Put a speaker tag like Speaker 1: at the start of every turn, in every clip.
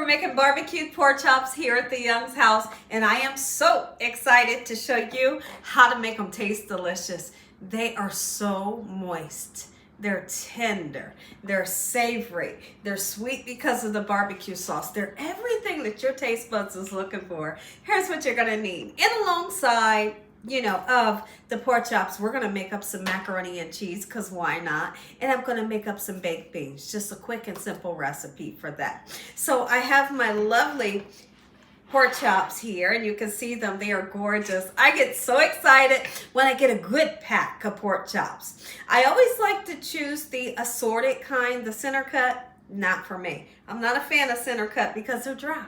Speaker 1: making barbecued pork chops here at the Young's house, and I am so excited to show you how to make them taste delicious. They are so moist. They're tender, they're savory, they're sweet because of the barbecue sauce. They're everything that your taste buds is looking for. Here's what you're gonna need. And alongside, of the pork chops, we're gonna make up some macaroni and cheese, because why not? And I'm gonna make up some baked beans. Just a quick and simple recipe for that. So I have my lovely pork chops here, and you can see them. They are gorgeous. I get so excited when I get a good pack of pork chops. I always like to choose the assorted kind. The center cut, not for me. I'm not a fan of center cut because they're dry.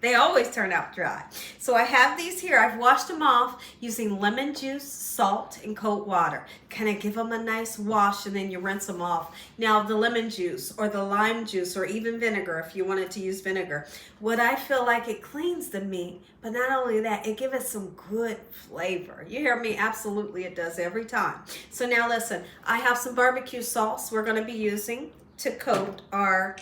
Speaker 1: They always turn out dry. So I have these here. I've washed them off using lemon juice, salt, and cold water. Kind of give them a nice wash, and then you rinse them off. Now the lemon juice or the lime juice or even vinegar, if you wanted to use vinegar, what I feel like, it cleans the meat, but not only that, it gives it some good flavor. You hear me? Absolutely, it does every time. So now listen, I have some barbecue sauce we're going to be using to coat our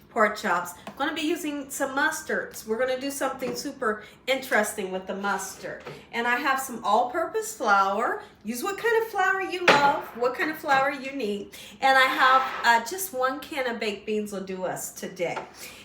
Speaker 1: pork chops. I'm going to be using some mustards. We're going to do something super interesting with the mustard. And I have some all-purpose flour. Use what kind of flour you love, what kind of flour you need. And I have just 1 can of baked beans will do us today.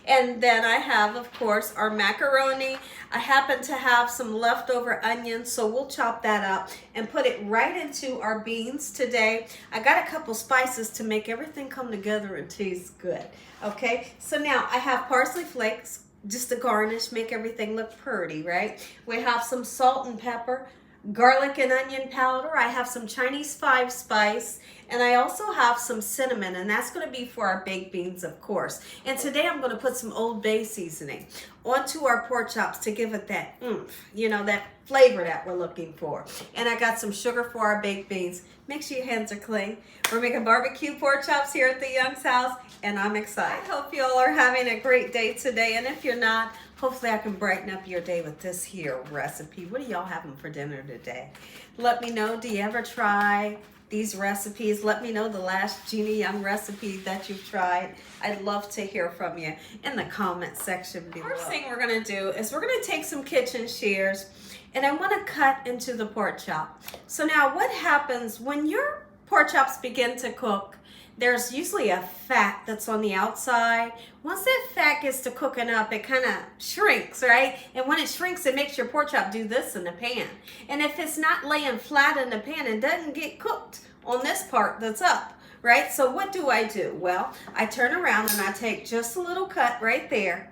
Speaker 1: And then I have, of course, our macaroni. I happen to have some leftover onions, so we'll chop that up and put it right into our beans today. I got a couple spices to make everything come together and taste good. Okay, so now I have parsley flakes, just to garnish, make everything look pretty, right? We have some salt and pepper, garlic and onion powder. I have some Chinese 5 spice, and I also have some cinnamon, and that's going to be for our baked beans, of course. And today I'm going to put some Old Bay seasoning onto our pork chops to give it that oomph, that flavor that we're looking for. And I got some sugar for our baked beans. Make sure your hands are clean. We're making barbecue pork chops here at the Young's house, and I'm excited. I hope you all are having a great day today, and if you're not, hopefully I can brighten up your day with this here recipe. What are y'all having for dinner today? Let me know, do you ever try these recipes? Let me know the last Gina Young recipe that you've tried. I'd love to hear from you in the comment section below. First thing we're gonna do is we're gonna take some kitchen shears, and I wanna cut into the pork chop. So now what happens when your pork chops begin to cook? There's usually a fat that's on the outside. Once that fat gets to cooking up, it kind of shrinks, right? And when it shrinks, it makes your pork chop do this in the pan. And if it's not laying flat in the pan, it doesn't get cooked on this part that's up, right? So what do? Well, I turn around and I take just a little cut right there,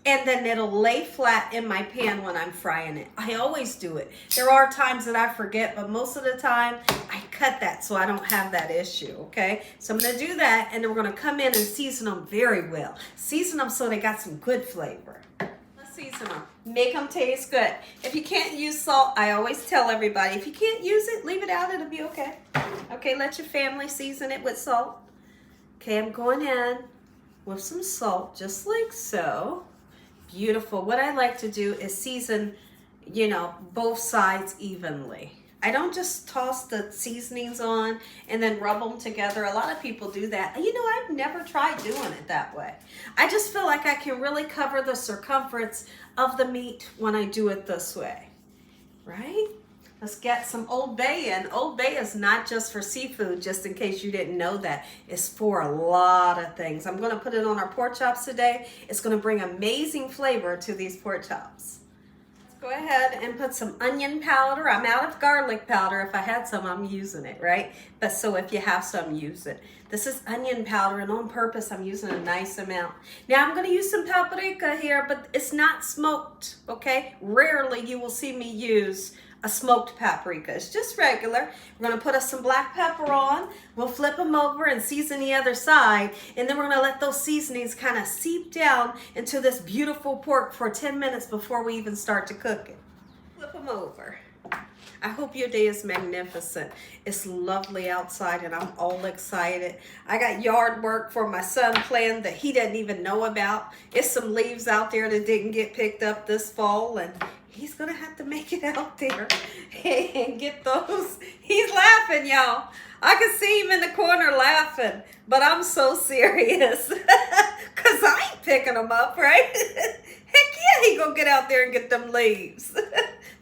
Speaker 1: and then it'll lay flat in my pan when I'm frying it. I always do it. There are times that I forget, but most of the time I cut that so I don't have that issue, okay? So I'm gonna do that, and then we're gonna come in and season them very well. Season them so they got some good flavor. Let's season them. Make them taste good. If you can't use salt, I always tell everybody, if you can't use it, leave it out, it'll be okay. Okay, let your family season it with salt. Okay, I'm going in with some salt, just like so. Beautiful. What I like to do is season, both sides evenly. I don't just toss the seasonings on and then rub them together. A lot of people do that. I've never tried doing it that way. I just feel like I can really cover the circumference of the meat when I do it this way, right? Let's get some Old Bay in. Old Bay is not just for seafood, just in case you didn't know that. It's for a lot of things. I'm going to put it on our pork chops today. It's going to bring amazing flavor to these pork chops. Let's go ahead and put some onion powder. I'm out of garlic powder. If I had some, I'm using it, right? But so if you have some, use it. This is onion powder, and on purpose, I'm using a nice amount. Now, I'm going to use some paprika here, but it's not smoked, okay? Rarely you will see me use a smoked paprika. It's just regular. We're gonna put some black pepper on. We'll flip them over and season the other side. And then we're gonna let those seasonings kind of seep down into this beautiful pork for 10 minutes before we even start to cook it. Flip them over. I hope your day is magnificent. It's lovely outside, and I'm all excited. I got yard work for my son planned that he didn't even know about. It's some leaves out there that didn't get picked up this fall, and he's gonna have to make it out there and get those. He's laughing, y'all. I can see him in the corner laughing, but I'm so serious because I ain't picking them up, right? Heck yeah, he gonna get out there and get them leaves.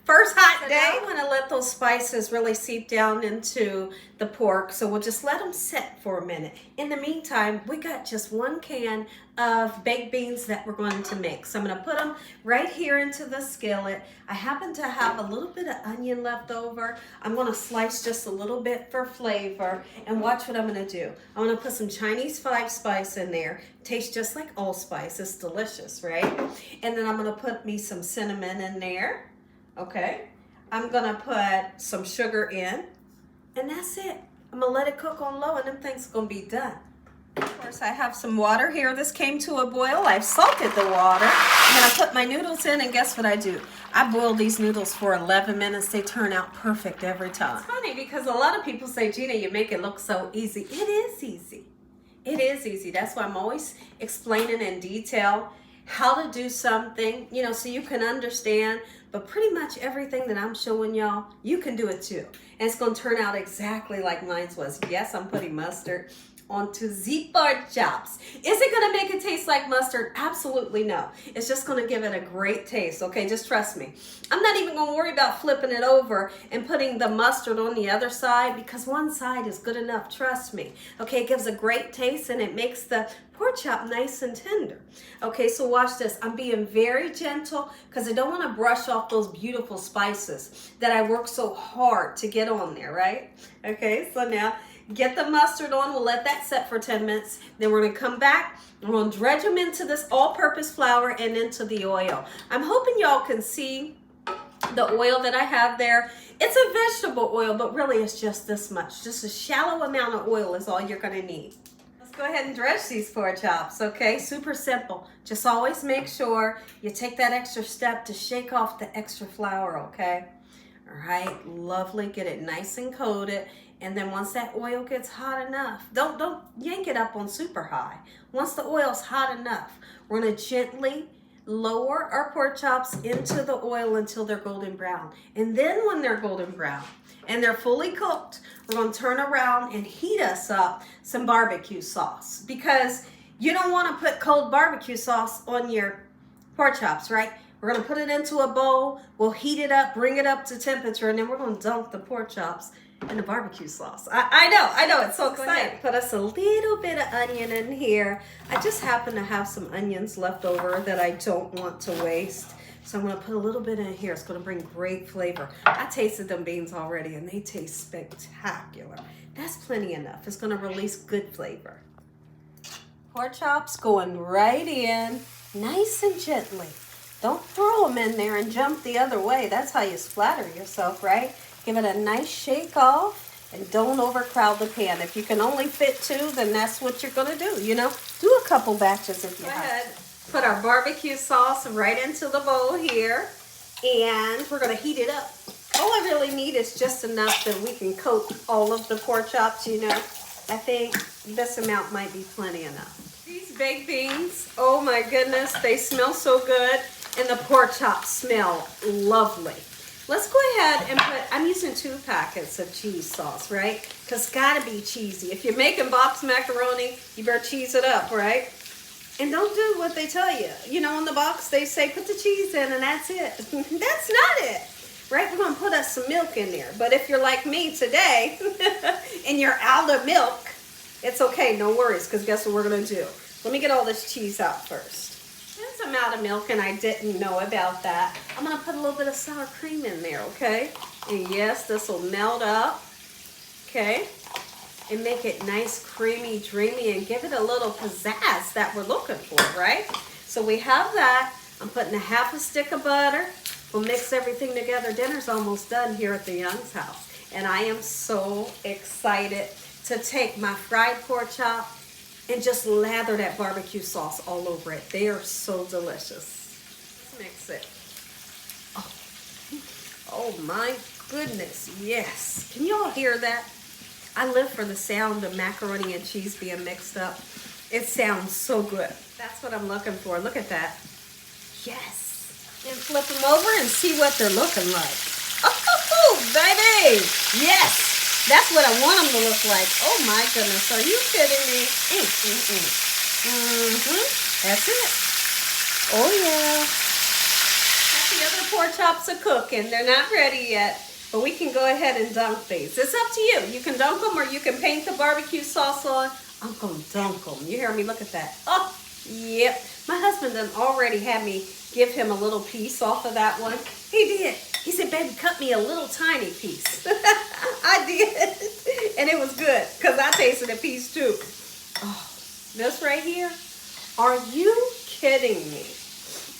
Speaker 1: First hot day. I want to let those spices really seep down into the pork, so we'll just let them sit for a minute. In the meantime, we got just 1 can of baked beans that we're going to make. So I'm going to put them right here into the skillet. I happen to have a little bit of onion left over. I'm going to slice just a little bit for flavor, and watch what I'm going to do. I'm going to put some Chinese 5-spice in there. Tastes just like allspice. It's delicious, right? And then I'm going to put me some cinnamon in there. Okay, I'm gonna put some sugar in, and that's it. I'm gonna let it cook on low, and them things are gonna be done. Of course, I have some water here. This came to a boil. I've salted the water, and then I put my noodles in, and guess what I do? I boil these noodles for 11 minutes. They turn out perfect every time. It's funny because a lot of people say, Gina, you make it look so easy. It is easy. It is easy. That's why I'm always explaining in detail how to do something, you know, so you can understand. But pretty much everything that I'm showing y'all, you can do it too. And it's going to turn out exactly like mine was. Yes, I'm putting mustard onto the pork chops. Is it going to make it taste like mustard? Absolutely no. It's just going to give it a great taste, okay? Just trust me. I'm not even going to worry about flipping it over and putting the mustard on the other side, because one side is good enough, trust me. Okay, it gives a great taste, and it makes the pork chop nice and tender. Okay, so watch this. I'm being very gentle because I don't want to brush off those beautiful spices that I worked so hard to get on there, right? Okay, so now get the mustard on. We'll let that set for 10 minutes. Then we're going to come back. We're going to dredge them into this all-purpose flour and into the oil. I'm hoping y'all can see the oil that I have there. It's a vegetable oil, but really it's just this much. Just a shallow amount of oil is all you're going to need. Let's go ahead and dredge these pork chops, okay? Super simple. Just always make sure you take that extra step to shake off the extra flour, okay? All right, lovely. Get it nice and coated. And then once that oil gets hot enough, don't yank it up on super high. Once the oil's hot enough, we're gonna gently lower our pork chops into the oil until they're golden brown. And then when they're golden brown and they're fully cooked, we're gonna turn around and heat us up some barbecue sauce, because you don't wanna put cold barbecue sauce on your pork chops, right? We're gonna put it into a bowl, we'll heat it up, bring it up to temperature, and then we're gonna dunk the pork chops in the barbecue sauce. I know, it's so exciting. Put us a little bit of onion in here. I just happen to have some onions left over that I don't want to waste. So I'm gonna put a little bit in here. It's gonna bring great flavor. I tasted them beans already and they taste spectacular. That's plenty enough. It's gonna release good flavor. Pork chops going right in, nice and gently. Don't throw them in there and jump the other way. That's how you splatter yourself, right? Give it a nice shake off, and don't overcrowd the pan. If you can only fit 2, then that's what you're gonna do, you know? Do a couple batches if you have. Go ahead. Put our barbecue sauce right into the bowl here, and we're gonna heat it up. All I really need is just enough that we can coat all of the pork chops, you know? I think this amount might be plenty enough. These baked beans, oh my goodness, they smell so good, and the pork chops smell lovely. Let's go ahead and I'm using 2 packets of cheese sauce, right? Because it's gotta be cheesy. If you're making box macaroni, you better cheese it up, right? And don't do what they tell you. You know, in the box, they say put the cheese in and that's it. That's not it, right? We're gonna put us some milk in there. But if you're like me today, and you're out of milk, it's okay, no worries, because guess what we're gonna do? Let me get all this cheese out first. I'm out of milk and I didn't know about that. I'm gonna put a little bit of sour cream in there, okay? And yes, this will melt up, okay? And make it nice, creamy, dreamy, and give it a little pizzazz that we're looking for, right? So we have that. I'm putting a half a stick of butter. We'll mix everything together. Dinner's almost done here at the Young's house. And I am so excited to take my fried pork chop and just lather that barbecue sauce all over it. They are so delicious. Let's mix it. Oh my goodness, yes. Can you all hear that? I live for the sound of macaroni and cheese being mixed up. It sounds so good. That's what I'm looking for. Look at that. Yes. And flip them over and see what they're looking like. Oh, baby! Yes! That's what I want them to look like. Oh my goodness, are you kidding me? That's it. Oh yeah. The other pork chops are cooking. They're not ready yet, but we can go ahead and dunk these. It's up to you. You can dunk them or you can paint the barbecue sauce on. I'm going to dunk them. You hear me? Look at that. Oh, yep. My husband done already had me give him a little piece off of that one. He did. He said, baby, cut me a little tiny piece. I did. And it was good because I tasted a piece too. Oh, this right here. Are you kidding me?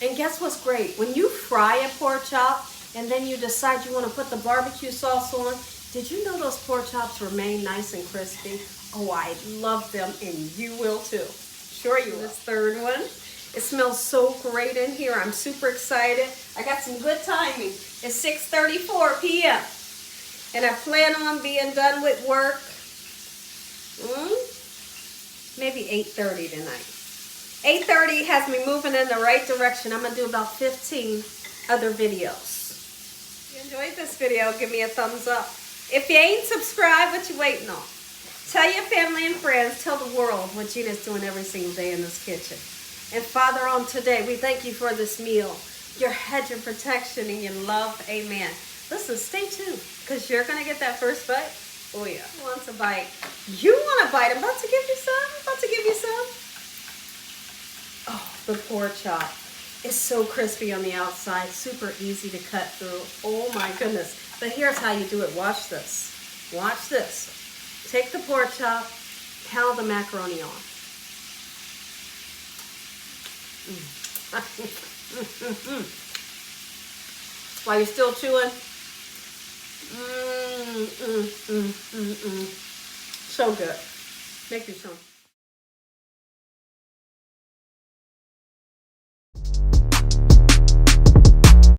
Speaker 1: And guess what's great? When you fry a pork chop and then you decide you want to put the barbecue sauce on, did you know those pork chops remain nice and crispy? Oh, I love them, and you will too. Sure you will. This third one. It smells so great in here. I'm super excited. I got some good timing. It's 6:34 p.m. And I plan on being done with work maybe 8:30 tonight. 8:30 has me moving in the right direction. I'm going to do about 15 other videos. If you enjoyed this video, give me a thumbs up. If you ain't subscribed, what you waiting on? Tell your family and friends, tell the world what Gina's doing every single day in this kitchen. And Father, on today, we thank you for this meal, your hedge of protection and your love. Amen. Listen, stay tuned, because you're going to get that first bite. Oh, yeah. Who wants a bite? You want a bite? I'm about to give you some. I'm about to give you some. Oh, the pork chop is so crispy on the outside, super easy to cut through. Oh my goodness. But here's how you do it. Watch this. Watch this. Take the pork chop, pound the macaroni on. While you're still chewing. So good. Make you some.